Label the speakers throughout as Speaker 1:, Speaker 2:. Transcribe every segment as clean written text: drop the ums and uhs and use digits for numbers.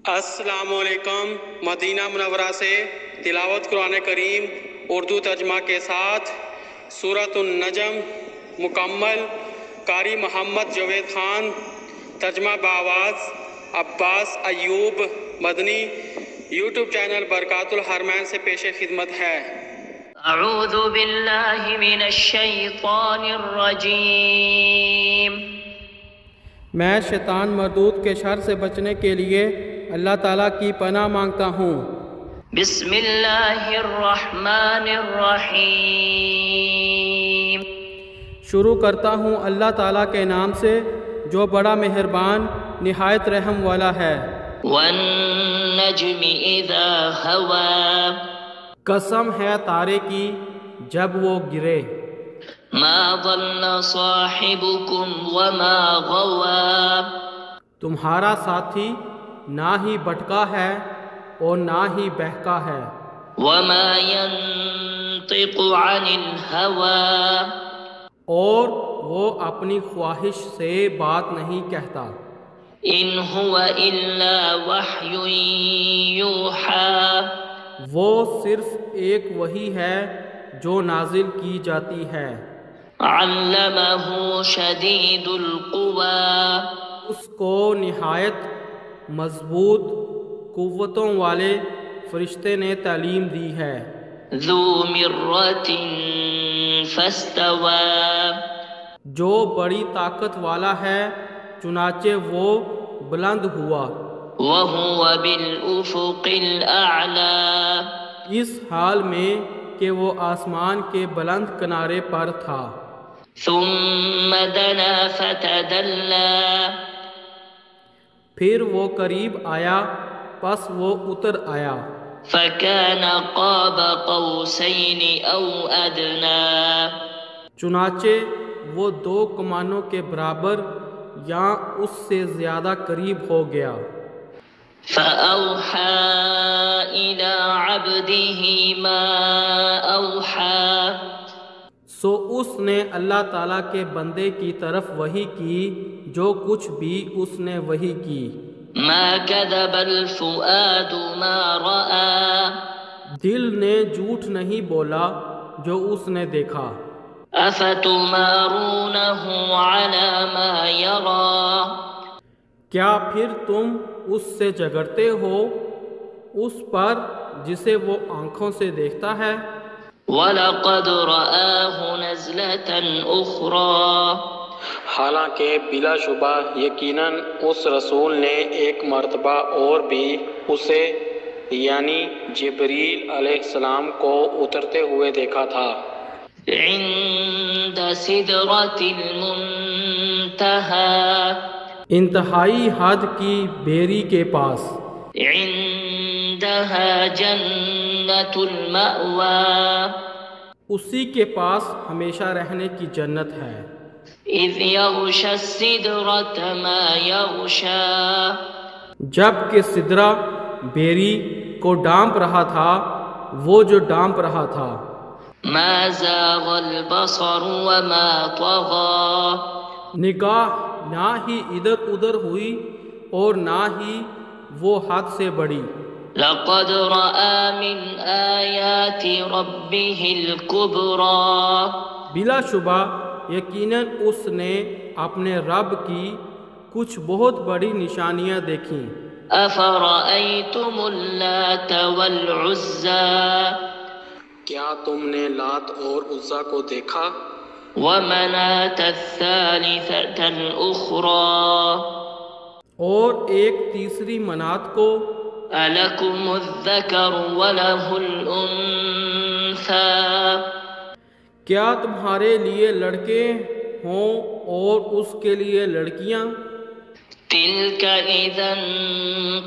Speaker 1: السلام علیکم۔ مدینہ منورہ سے تلاوت قرآن کریم اردو ترجمہ کے ساتھ سورۃ النجم مکمل، قاری محمد جاوید خان، ترجمہ بآواز عباس ایوب مدنی، یوٹیوب چینل برکات الحرمین سے پیش خدمت ہے۔
Speaker 2: اعوذ باللہ من الشیطان الرجیم۔
Speaker 3: میں شیطان مردود کے شر سے بچنے کے لیے اللہ تعالیٰ کی پناہ مانگتا ہوں۔
Speaker 2: بسم اللہ الرحمن الرحیم۔
Speaker 3: شروع کرتا ہوں اللہ تعالیٰ کے نام سے جو بڑا مہربان نہایت رحم والا ہے۔
Speaker 2: والنجم اذا ہوا،
Speaker 3: قسم ہے تارے کی جب وہ گرے۔
Speaker 2: ما ضل صاحبکم وما غوا،
Speaker 3: تمہارا ساتھی نہ ہی بھٹکا ہے اور نہ ہی بہکا ہے۔
Speaker 2: وما ينطق عن الهوى،
Speaker 3: اور وہ اپنی خواہش سے بات نہیں کہتا۔
Speaker 2: ان هو الا وحی یوحى،
Speaker 3: وہ صرف ایک وحی ہے جو نازل کی جاتی ہے۔
Speaker 2: علمہ شدید القوى،
Speaker 3: اس کو نہایت مضبوط قوتوں والے فرشتے نے تعلیم دی ہے۔
Speaker 2: ذو مرۃ فاستوى،
Speaker 3: جو بڑی طاقت والا ہے چنانچہ وہ بلند ہوا۔
Speaker 2: وهو بالافق الاعلى،
Speaker 3: اس حال میں کہ وہ آسمان کے بلند کنارے پر تھا۔
Speaker 2: ثم دنا فتدلى،
Speaker 3: پھر وہ قریب آیا پس وہ اتر آیا۔
Speaker 2: فكان قاب قوسين او ادنى،
Speaker 3: چنانچہ وہ دو کمانوں کے برابر یا اس سے زیادہ قریب ہو گیا۔
Speaker 2: فأوحى إلى عبده ما أوحى،
Speaker 3: سو اس نے اللہ تعالیٰ کے بندے کی طرف وحی کی جو کچھ بھی اس نے وحی کی۔
Speaker 2: ما كذب الفؤاد ما رأى،
Speaker 3: دل نے جھوٹ نہیں بولا جو اس نے دیکھا۔
Speaker 2: أفتمارونه على ما يرى،
Speaker 3: کیا پھر تم اس سے جھگڑتے ہو اس پر جسے وہ آنکھوں سے دیکھتا ہے۔
Speaker 2: وَلَقَدْ رَآهُ نَزْلَةً أُخْرَى،
Speaker 1: حالانکہ بلا شبہ یقیناً اس رسول نے ایک مرتبہ اور بھی اسے یعنی جبریل علیہ السلام کو اترتے ہوئے دیکھا تھا۔
Speaker 2: عند سدرة المنتهى،
Speaker 3: انتہائی حد کی بیری کے پاس۔
Speaker 2: عندها جنة المأوى،
Speaker 3: اسی کے پاس ہمیشہ رہنے کی جنت ہے۔
Speaker 2: إذ يغشى السدرة ما يغشى،
Speaker 3: جب کہ سدرہ بیری کو ڈانپ رہا تھا وہ جو ڈانپ رہا تھا۔
Speaker 2: ما زاغ البصر وما طغى،
Speaker 3: نگاہ نہ ہی ادھر ادھر ہوئی اور نہ ہی وہ حد سے بڑی۔
Speaker 2: لقد رأى من آيات ربه الكبرى،
Speaker 3: بلا شبہ یقیناً اس نے اپنے رب کی کچھ بہت بڑی نشانیاں دیکھیں۔
Speaker 2: أفرأيتم اللات والعزى،
Speaker 1: کیا تم نے لات اور عزا کو دیکھا؟
Speaker 2: ومناة الثالثة الأخرى،
Speaker 3: اور ایک تیسری منات کو۔
Speaker 2: ألكم الذكر وله الأنثى،
Speaker 3: کیا تمہارے لیے لڑکے ہوں اور اس کے لیے لڑکیاں؟
Speaker 2: تلك إذا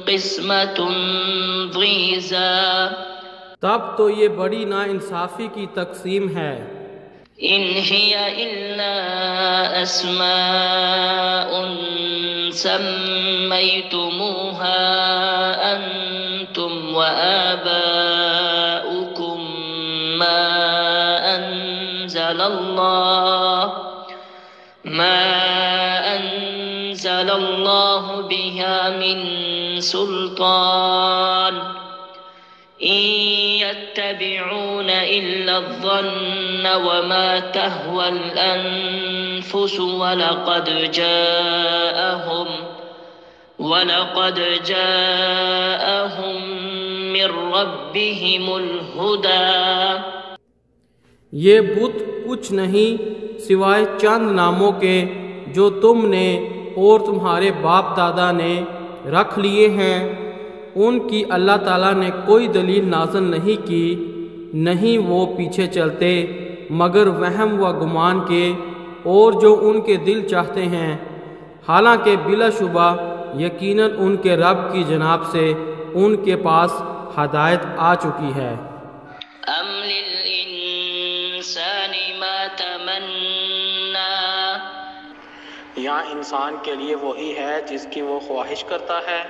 Speaker 2: قسمة ضيزى،
Speaker 3: تب تو یہ بڑی ناانصافی کی تقسیم ہے۔
Speaker 2: إن هي إلا أسماء سميتموها أنتم وآباؤكم ما أنزل الله بها من سلطان إن يتبعون إلا الظن وما تهوى الأنفس ولقد جاءهم من ربهم الهدى۔
Speaker 3: یہ بت کچھ نہیں سوائے چند ناموں کے جو تم نے اور تمہارے باپ دادا نے رکھ لیے ہیں، ان کی اللہ تعالیٰ نے کوئی دلیل نازل نہیں کی، نہیں وہ پیچھے چلتے مگر وہم و گمان کے اور جو ان کے دل چاہتے ہیں، حالانکہ بلا شبہ یقیناً ان کے رب کی جناب سے ان کے پاس ہدایت آ چکی ہے۔
Speaker 2: أم للإنسان ما تمنى
Speaker 4: یا انسان کے لیے وہی ہے جس کی وہ خواہش کرتا ہے،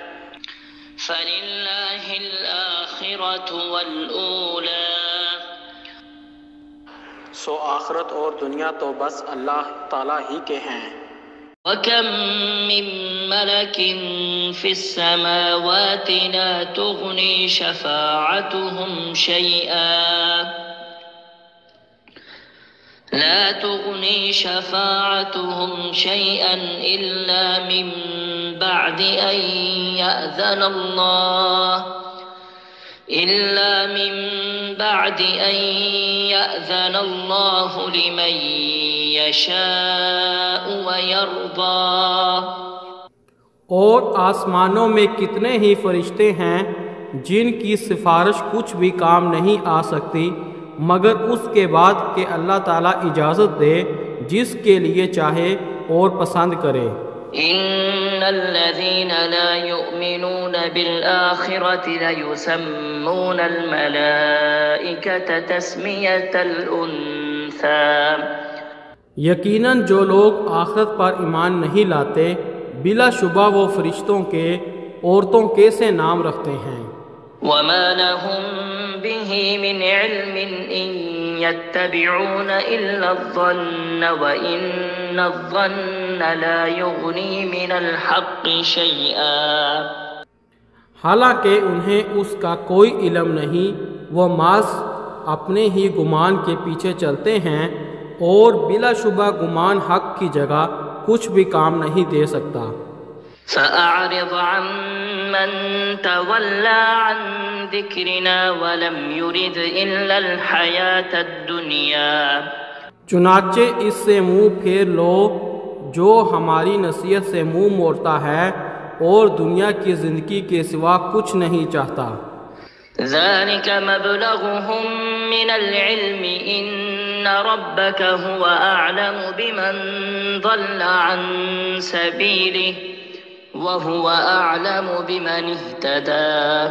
Speaker 2: فللہ الآخرة والأولى
Speaker 4: سو آخرت اور دنیا تو بس اللہ تعالیٰ ہی کے ہیں۔
Speaker 2: وكم من ملك في السماوات لا تغني شفاعتهم شيئا إلا من بعد أن يأذن الله لمن يشاء ويرضى۔
Speaker 3: اور آسمانوں میں کتنے ہی فرشتے ہیں جن کی سفارش کچھ بھی کام نہیں آ سکتی مگر اس کے بعد کہ اللہ تعالیٰ اجازت دے جس کے لیے چاہے اور پسند کرے۔
Speaker 2: إن الذين لا يؤمنون بالآخرة ليسمون الملائكة تسمية الأنثى۔
Speaker 3: یقیناً جو لوگ آخرت پر ایمان نہیں لاتے بلا شبہ وہ فرشتوں کے عورتوں کے سے نام رکھتے ہیں۔
Speaker 2: وما لهم به من علم إن يتبعون إلا الظن وإن الظن لا يغني من الحق شيئا۔
Speaker 3: حالانکہ انہیں اس کا کوئی علم نہیں، وہ محض اپنے ہی گمان کے پیچھے چلتے ہیں اور بلا شبہ گمان حق کی جگہ کچھ بھی کام نہیں دے سکتا۔
Speaker 2: فأعرض عمن تولى عن ذكرنا ولم يرد إلا الحياة الدنيا۔
Speaker 3: چنانچہ اس سے منہ پھیر لو جو ہماری نصیحت سے منہ موڑتا ہے اور دنیا کی زندگی کے سوا کچھ نہیں چاہتا۔
Speaker 2: ذلك مبلغهم من العلم إن ربك هو أعلم بمن ضل عن سبيله وَهُوَ أَعْلَمُ بِمَنِ اهْتَدَى۔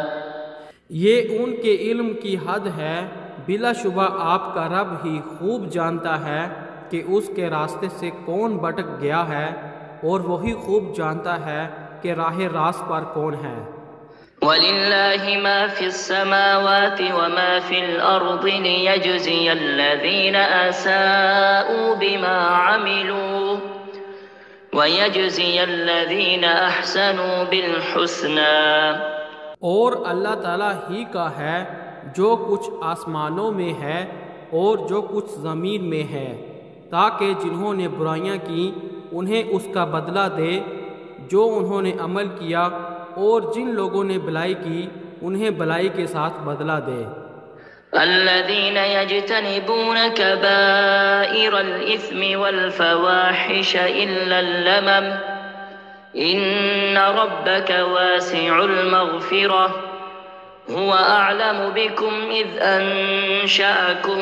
Speaker 3: یہ ان کے علم کی حد ہے، بلا شبہ آپ کا رب ہی خوب جانتا ہے کہ اس کے راستے سے کون بھٹک گیا ہے اور وہی خوب جانتا ہے کہ راہ راست پر کون ہے۔
Speaker 2: وَلِلَّهِ مَا فِي السَّمَاوَاتِ وَمَا فِي الْأَرْضِ لِيَجْزِيَ الَّذِينَ أَسَاءُوا بِمَا عَمِلُوا وَيَجْزِيَ الَّذِينَ أَحْسَنُوا بِالْحُسْنَى۔
Speaker 3: اور اللہ تعالیٰ ہی کا ہے جو کچھ آسمانوں میں ہے اور جو کچھ زمین میں ہے، تاکہ جنہوں نے برائیاں کی انہیں اس کا بدلہ دے جو انہوں نے عمل کیا، اور جن لوگوں نے بلائی کی انہیں بلائی کے ساتھ بدلہ دے۔
Speaker 2: الذين يجتنبون كبائر الإثم والفواحش إلا اللمم إن ربك واسع المغفرة هو أعلم بكم إذ أنشأكم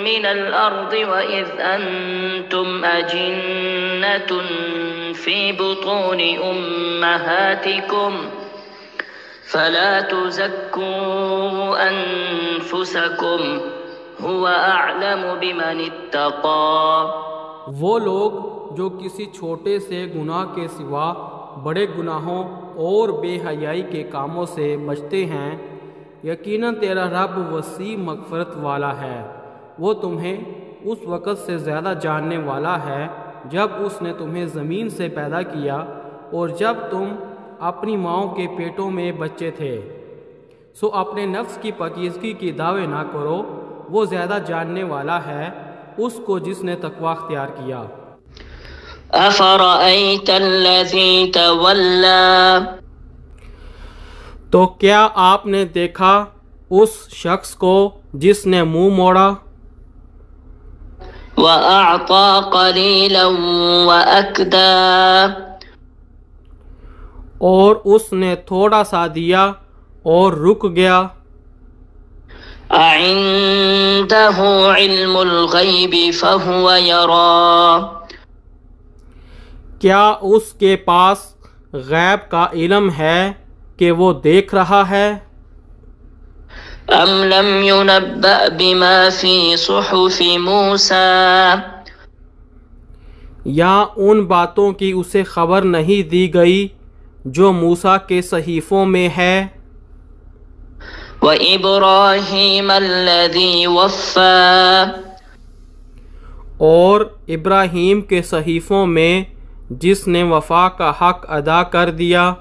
Speaker 2: من الأرض وإذ أنتم أجنة في بطون أمهاتكم فلا تزكوا أنفسكم هو أعلم بمن اتقى۔
Speaker 3: وہ لوگ جو کسی چھوٹے سے گناہ کے سوا بڑے گناہوں اور بے حیائی کے کاموں سے بچتے ہیں، یقیناً تیرا رب وسیع مغفرت والا ہے، وہ تمہیں اس وقت سے زیادہ جاننے والا ہے جب اس نے تمہیں زمین سے پیدا کیا اور جب تم اپنی ماؤں کے پیٹوں میں بچے تھے، سو اپنے نفس کی پاکیزگی کی دعوے نہ کرو، وہ زیادہ جاننے والا ہے اس کو جس نے تقوی اختیار کیا۔
Speaker 2: أفرأيت الذي تولى
Speaker 3: تو کیا آپ نے دیکھا اس شخص کو جس نے منہ موڑا،
Speaker 2: وأعطى قليلا وأكدى
Speaker 3: اور اس نے تھوڑا سا دیا اور رک گیا۔
Speaker 2: أعنده علم الغيب فهو يرى
Speaker 3: کیا اس کے پاس غیب کا علم ہے کہ وہ دیکھ رہا ہے؟
Speaker 2: أم لم ينبأ بما في صحف موسى
Speaker 3: یا ان باتوں کی اسے خبر نہیں دی گئی جو موسیٰ کے صحیفوں میں ہے؟
Speaker 2: وإبراهيم الذي وفى
Speaker 3: اور ابراہیم کے صحیفوں میں جس نے وفا کا حق ادا کر دیا۔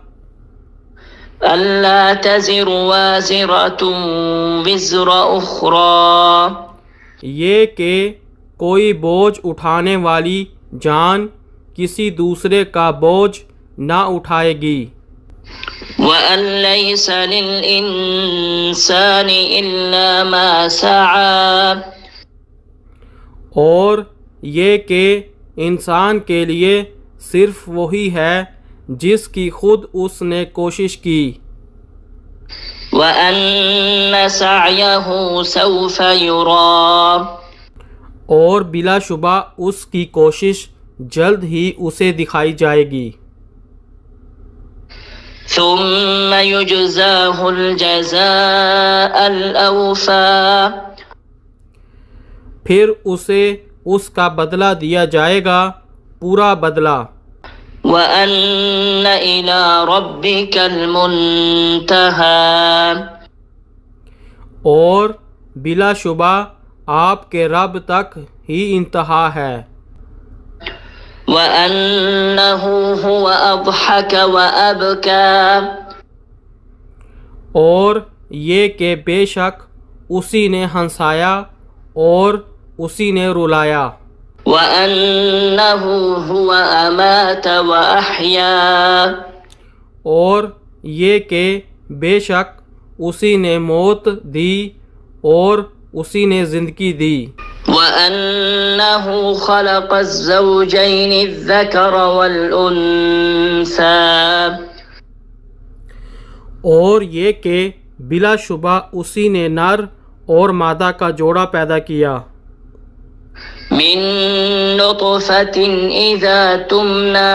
Speaker 2: ألا تزر وازرة وزر أخرى
Speaker 3: یہ کہ کوئی بوجھ اٹھانے والی جان کسی دوسرے کا بوجھ نہ اٹھائے گی۔
Speaker 2: وأن ليس للإنسان إلا ما سعى
Speaker 3: اور یہ کہ انسان کے لیے صرف وہی ہے جس کی خود اس نے کوشش کی۔
Speaker 2: وأن سعيه سوف يرى
Speaker 3: اور بلا شبہ اس کی کوشش جلد ہی اسے دکھائی جائے گی۔
Speaker 2: ثم يجزاه الجزاء الأوفى
Speaker 3: پھر اسے اس کا بدلہ دیا جائے گا، پورا بدلہ۔
Speaker 2: وأن إلى ربك المنتهى
Speaker 3: اور بلا شبہ آپ کے رب تک ہی انتہا ہے۔
Speaker 2: وأنه هو أضحك وأبكى
Speaker 3: اور یہ کہ بے شک اسی نے ہنسایا اور اسی نے رلایا۔
Speaker 2: وأنه هو أمات وأحيا
Speaker 3: اور یہ کہ بے شک اسی نے موت دی اور اسی نے زندگی دی۔
Speaker 2: وأنه خلق الزوجين الذكر والأنثى
Speaker 3: اور یہ کہ بلا شبہ اسی نے نر اور مادہ کا جوڑا پیدا کیا۔
Speaker 2: من نطفة إذا تمنى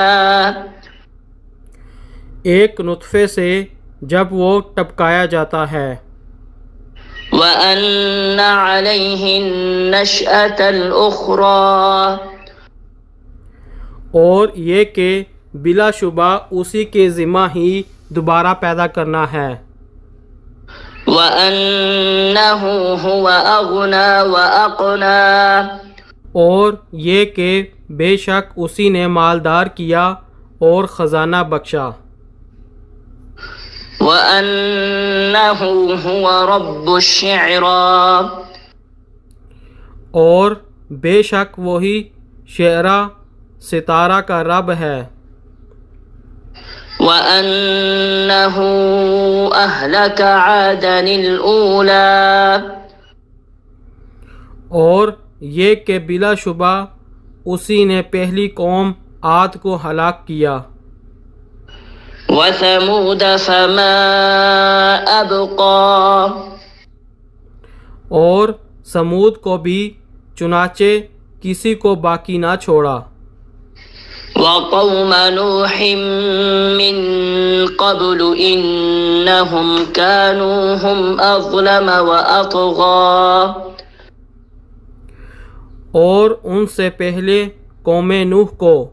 Speaker 3: ایک نطفے سے جب وہ ٹپکایا جاتا ہے۔
Speaker 2: وأن عليه النشأة الأخرى
Speaker 3: اور یہ کہ بلا شبہ اسی کے ذمہ ہی دوبارہ پیدا کرنا ہے۔
Speaker 2: وأنه هو أغنى وأقنى
Speaker 3: اور یہ کہ بے شک اسی نے مالدار کیا اور خزانہ بخشا۔
Speaker 2: وأنه هو رب الشعرى
Speaker 3: اور بے شک وہی شعرا ستارہ کا رب ہے۔
Speaker 2: وأنه أهلك عادا الأولى
Speaker 3: اور یہ کہ بلا شبہ اسی نے پہلی قوم عاد کو ہلاک کیا۔
Speaker 2: وثمود فما أبقى
Speaker 3: اور سمود کو بھی چنانچہ کسی کو باقی نہ چھوڑا۔
Speaker 2: وقوم نوح من قبل إنهم كانوا هم أظلم وأطغى
Speaker 3: اور ان سے پہلے قوم نوح کو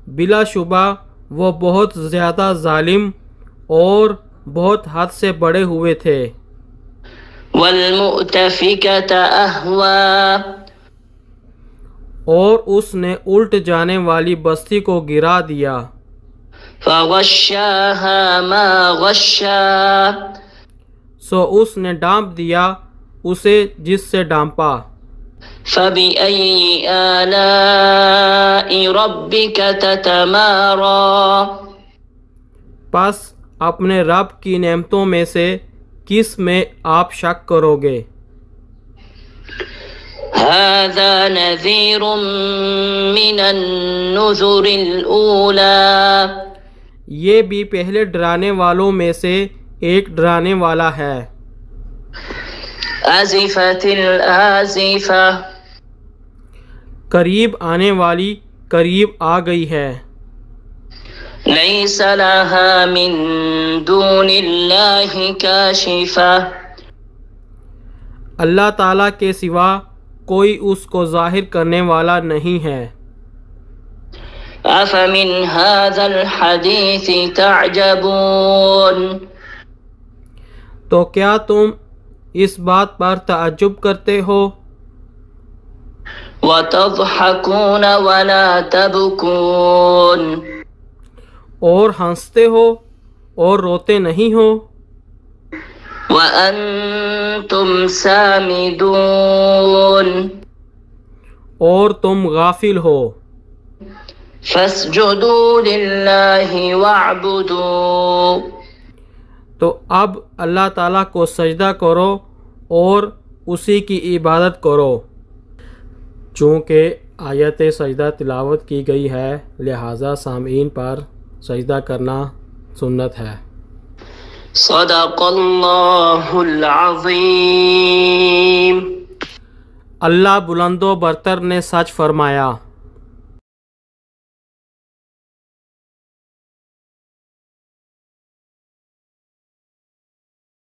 Speaker 3: بلا شبہ وہ بہت زیادہ ظالم اور بہت حد سے بڑے ہوئے تھے۔
Speaker 2: والمؤتفكة أهوى
Speaker 3: اور اس نے الٹ جانے والی بستی کو گرا دیا۔
Speaker 2: فغشاها ما غشا،
Speaker 3: سو اس نے ڈانپ دیا اسے جس سے ڈانپا۔
Speaker 2: فبأي آلاء ربك تتمارى،
Speaker 3: پس اپنے رب کی نعمتوں میں سے کس میں آپ شک کرو گے؟
Speaker 2: هذا نذير من النذر الأولى،
Speaker 3: یہ بھی پہلے ڈرانے والوں میں سے ایک ڈرانے والا ہے۔
Speaker 2: آزفت الآزفة،
Speaker 3: قریب آنے والی قریب آ گئی ہے۔
Speaker 2: ليس لها من دون الله كاشفة،
Speaker 3: اللہ تعالیٰ کے سوا کوئی اس کو ظاہر کرنے والا نہیں ہے۔
Speaker 2: أفمن هذا الحديث تعجبون،
Speaker 3: تو کیا تم اس بات پر تعجب کرتے ہو؟
Speaker 2: وتضحكون ولا تبكون،
Speaker 3: اور ہنستے ہو اور روتے نہیں ہو؟
Speaker 2: وأنتم سامدون،
Speaker 3: اور تم غافل ہو۔
Speaker 2: فاسجدوا لله واعبدوا،
Speaker 3: تو اب اللہ تعالیٰ کو سجدہ کرو اور اسی کی عبادت کرو۔ چونکہ آیت سجدہ تلاوت کی گئی ہے لہٰذا سامعین پر سجدہ کرنا سنت ہے۔
Speaker 2: صدق اللہ العظیم،
Speaker 3: اللہ بلند و برتر نے سچ فرمایا۔